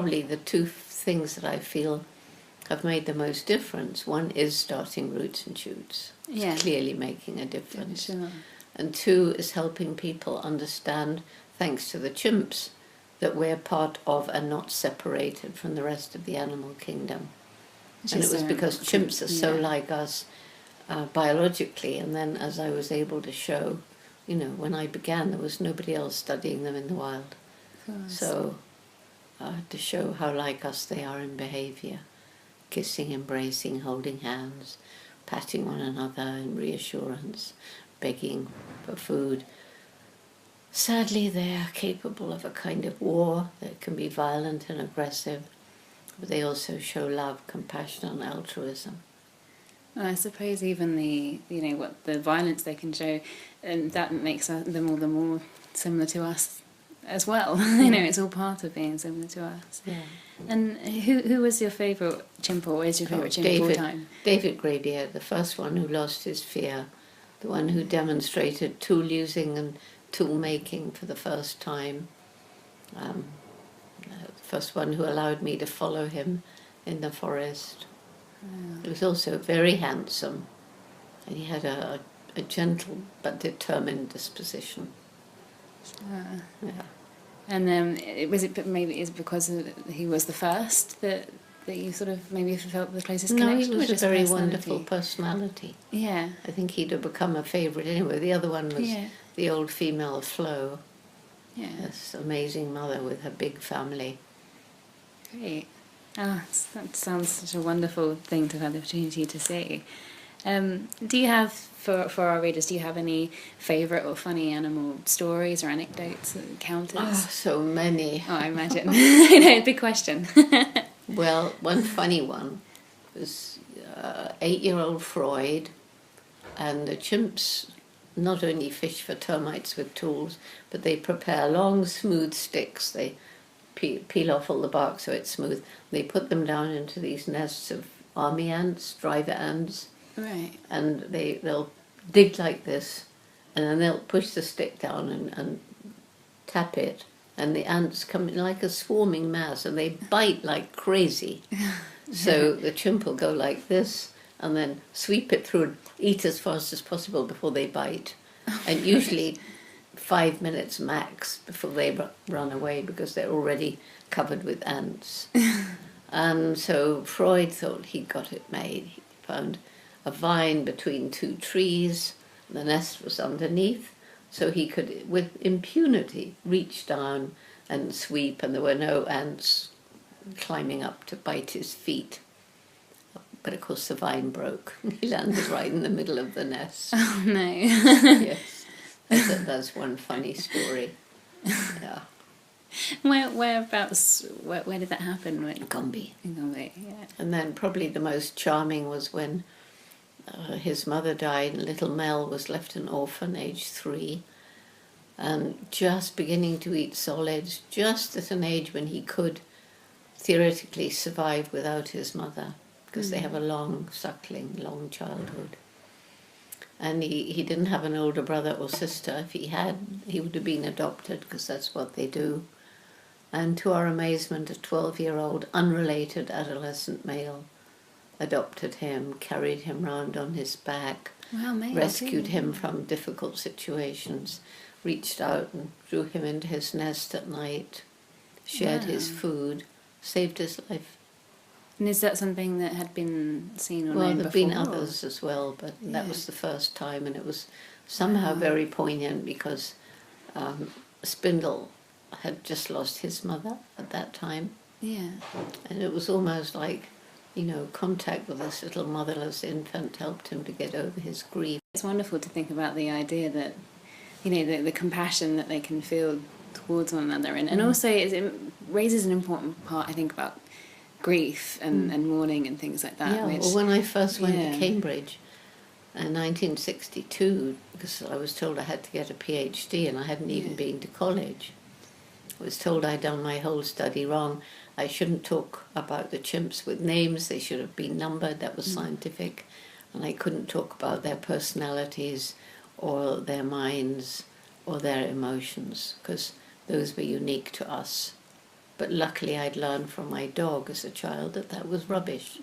probably the two things that I feel have made the most difference. One is starting Roots and Shoots. It's clearly making a difference. Sure. And two is helping people understand, thanks to the chimps, that we're part of and not separated from the rest of the animal kingdom. And it was because chimps are so like us biologically, and then as I was able to show, when I began, there was nobody else studying them in the wild. So to show how like us they are in behavior. Kissing, embracing, holding hands, patting one another in reassurance, begging for food. Sadly, they are capable of a kind of war that can be violent and aggressive, but they also show love, compassion, and altruism. Well, I suppose even the violence they can show, and that makes them all the more similar to us as well. It's all part of being similar to us. Yeah. And who was your favourite chimp, or is your favourite chimp of all time? David Greybeard, the first one who lost his fear, the one who demonstrated tool using and tool making for the first time, the first one who allowed me to follow him in the forest. He was also very handsome, and he had a gentle but determined disposition. Yeah. And is it because he was the first that you sort of maybe felt the closest connection? No, he was a very wonderful personality. Yeah. I think he'd have become a favourite anyway. The other one was the old female Flo. Yeah. This amazing mother with her big family. Great. Oh, that sounds such a wonderful thing to have the opportunity to see. Do you have, for our readers, do you have any favourite or funny animal stories or anecdotes, encounters? Oh, so many. Oh, I imagine. I know, big question. Well, one funny one was 8-year-old Freud, and the chimps not only fish for termites with tools, but they prepare long, smooth sticks. They peel off all the bark so it's smooth. They put them down into these nests of army ants, driver ants. Right. And they'll dig like this, and then they'll push the stick down and tap it, and the ants come in like a swarming mass, and they bite like crazy. So the chimp will go like this, and then sweep it through and eat as fast as possible before they bite. And usually 5 minutes max before they run away, because they're already covered with ants. And so Freud thought he'd got it made. He found a vine between two trees, the nest was underneath, so he could, with impunity, reach down and sweep, and there were no ants climbing up to bite his feet. But of course the vine broke. He landed right in the middle of the nest. Oh no. Yes, that's one funny story. Yeah. Whereabouts? Where did that happen? Gombe. In Gombe, yeah. And then probably the most charming was when his mother died, and little Mel was left an orphan, aged 3, and just beginning to eat solids, just at an age when he could theoretically survive without his mother, because they have a long childhood. And he didn't have an older brother or sister. If he had, he would have been adopted, because that's what they do. And to our amazement, a 12-year-old unrelated adolescent male adopted him, carried him round on his back, rescued him from difficult situations, reached out and drew him into his nest at night, shared his food, saved his life. And is that something that had been seen or known before? Well, there have been others as well, but that was the first time, and it was somehow very poignant, because Spindle had just lost his mother at that time. Yeah. And it was almost like, contact with this little motherless infant helped him to get over his grief. It's wonderful to think about the idea that, the compassion that they can feel towards one another. And also it raises an important part, I think, about grief and mourning and things like that. Yeah, well, when I first went to Cambridge in 1962, because I was told I had to get a PhD and I hadn't even been to college, I was told I'd done my whole study wrong. I shouldn't talk about the chimps with names, they should have been numbered, that was scientific, and I couldn't talk about their personalities or their minds or their emotions, because those were unique to us. But luckily I'd learned from my dog as a child that that was rubbish.